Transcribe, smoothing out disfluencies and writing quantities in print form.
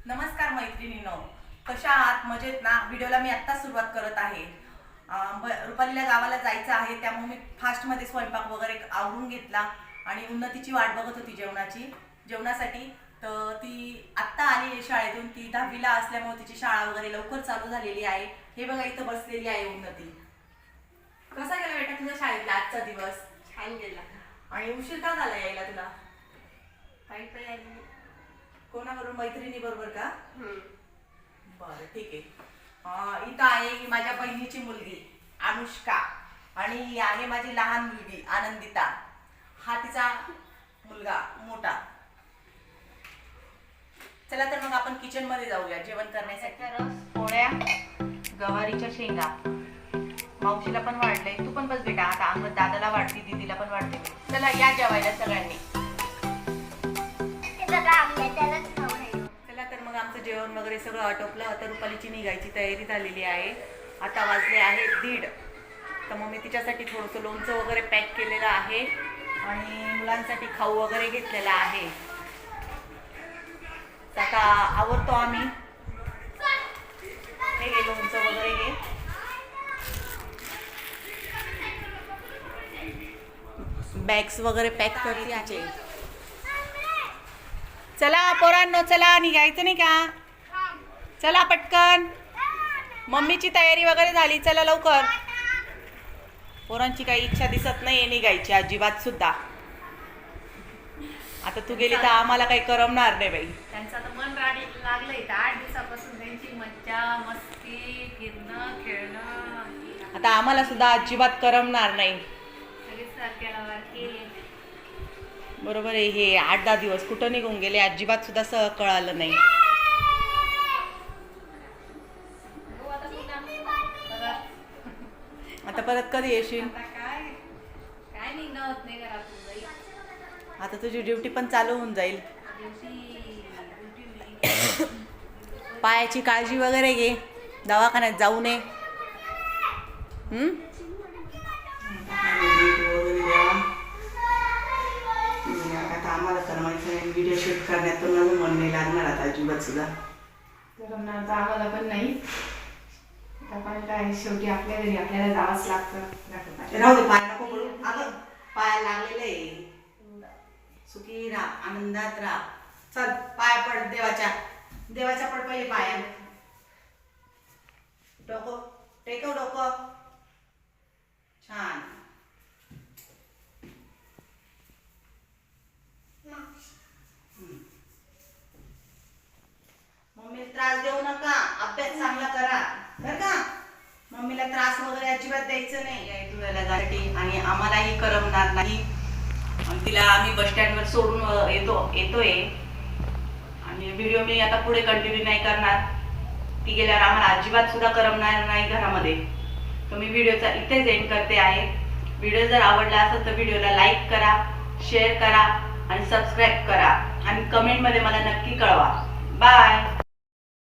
नमस्कार मैत्रिणींनो, कशा आहात? मजेत ना? व्हिडिओला मी आत्ता सुरुवात करत आहे. रुपालीला गावाला जायचं आहे, त्यामुळे मी फास्टमध्ये स्वयंपाक वगैरे आवरून घेतला आणि उन्नतीची वाट बघत होती जेवणासाठी. तर ती आत्ता आली शाळेतून. ती 10वीला असल्यामुळे तिची शाळा वगैरे लवकर चालू झालेली आहे. हे बघा, इथं बसलेली आहे उन्नती. कसा गेला बेटा तुझ्या शाळेतला आजचा दिवस? छान गेला. आणि उशीर का झाला यायला तुला? काही कोणाबरोबर? मैत्रिणी बरोबर का? बरं, ठीक आहे. इथं आहे ही माझ्या बहिणीची मुलगी अनुष्का आणि ही आहे माझी लहान मुलगी आनंदिता. हा तिचा मुलगा मोठा. चला तर मग आपण किचन मध्ये जाऊया जेवण करण्यासाठी. रस, पोळ्या, गवारीच्या शेंगा. मावशीला पण वाढलंय. तू पण बस बेटा. आता अंगद दादाला वाढते, दीदीला पण वाढते. चला या जेवायला सगळ्यांनी. चला तर मग आमचं जेवण वगैरे सगळं आटोपलं. आता रुपालीची निघायची तयारी झालेली आहे. आता वाजले आहे 1:30. तर मग मी तिच्यासाठी थोडंसं लोणचं वगैरे पॅक केलेलं आहे आणि मुलांसाठी खाऊ वगैरे घेतलेला आहे. आता आवरतो आम्ही. हे घे लोणचं वगैरे घे. बॅग्स वगैरे पॅक करते याचे. चला पोरांनो, चला निघायचं नाही का? चला पटकन. मम्मीची तयारी वगैरे झाली. चला लवकर. पोरांची काही इच्छा दिसत नाही निघायची अजिबात सुद्धा. आता तू गेली तर आम्हाला काही करमणार नाही बाई. त्यांचं आता मन लागलंय. 8 दिवसापासून त्यांची मज्जा मस्ती, फिरणं, खेळणं. आता आम्हाला सुद्धा अजिबात करमणार नाही. बरोबर आहे. हे 8-10 दिवस कुठं निघून गेले अजिबात सुद्धा कळालं नाही. आता परत कधी येशील? काय निघत नाही घरातून. आता तुझी ड्युटी पण चालू होऊन जाईल. पायाची काळजी वगैरे घे. दवाखान्यात जाऊ नये. आता आम्हाला करमायचं व्हिडिओ शूट करण्यात पण माझं मन नाही लागणार आता अजिबात सुद्धा. करमणार तर आम्हाला पण नाही. आपण काय शेवटी आपल्या घरी आपल्याला जावंच लागतं. राहू दे, पाय नको पडू. अगं पाय लागलेलं आहे. सुखी राहा, आनंदात राहा. चल पाया पड. देवाच्या पड पहिले पाया. डोकं टेकव, डोकं छान. मम्मीला त्रास देऊ नका. अभ्यास चांगला करा बरं का? मम्मीला त्रास वगैरे अजिबात द्यायचं नाही तुला जायसाठी. आणि आम्हालाही करमणार नाही. तिला आम्ही बस स्टँडवर सोडून येतोय आणि व्हिडिओ मी आता पुढे कंटिन्यू नाही करणार. ती गेल्यावर आम्हाला अजिबात सुद्धा करमणार नाही घरामध्ये. तर मी व्हिडिओचा इथेच एंड करते आहे. व्हिडिओ जर आवडला असेल तर व्हिडिओला लाईक करा, शेअर करा आणि सबस्क्राईब करा आणि कमेंटमध्ये मला नक्की कळवा. बाय.